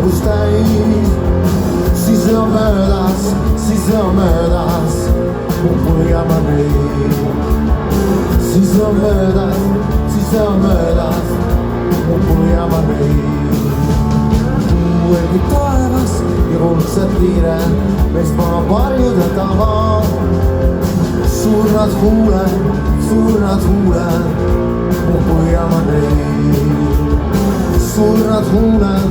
valgust täis. Siis on möödas mu põhjama neid. Siis on möödas mu põhjama neid. Kuuelgi taevas ja kuldsed piire, meist maa paljude tava. Surnad huuled, mu põhjama neid. Surnad huuled,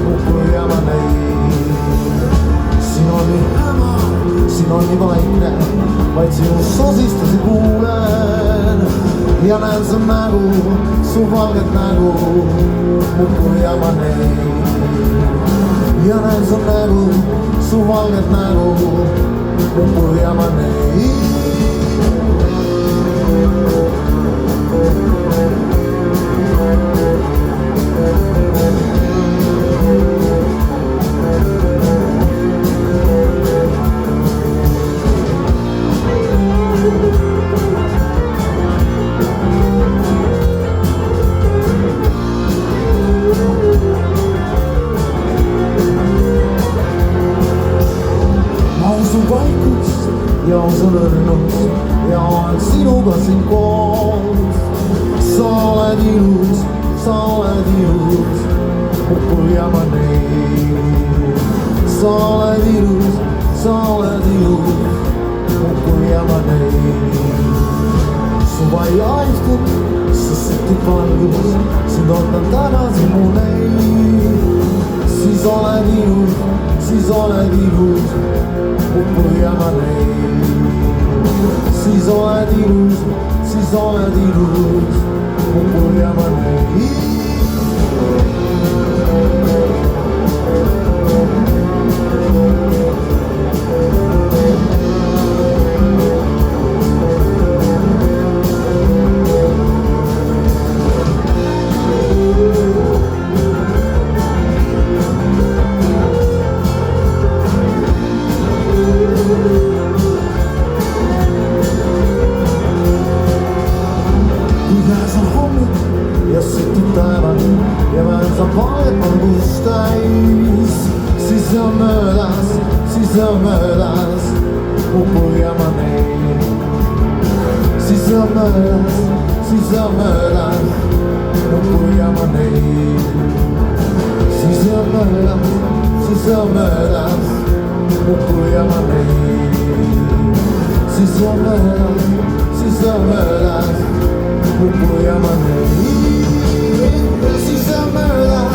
mu põhjama neid. Siin on nii häma, siin on nii vaikne, vaid sinu sosistusi kuulen. Ja näen su nägu, su valget nägu, mu põhjama neid. Ja näen su nägu, su valget nägu, mu põhjama neid. Ja on sul õrnus ja olen sinuga siin koos. Sa oled ilus, mu põhjama neid. Sa oled ilus, mu põhjama neid. Suva jaistub, sa sütid valgus, sind ootan tagasi mu neid. Siis oled ilus, mu põhjama neid. Siis oled ilus, mu põhjama neid. Ja sütib taevad ja vähem saab valget valgust täis. Siis on möödas mu põhjama neid. Siis on möödas mu põhjama neid. Siis on möödas mu põhjama neid. Siis on möödas mu põhjama neid. Siis on möödas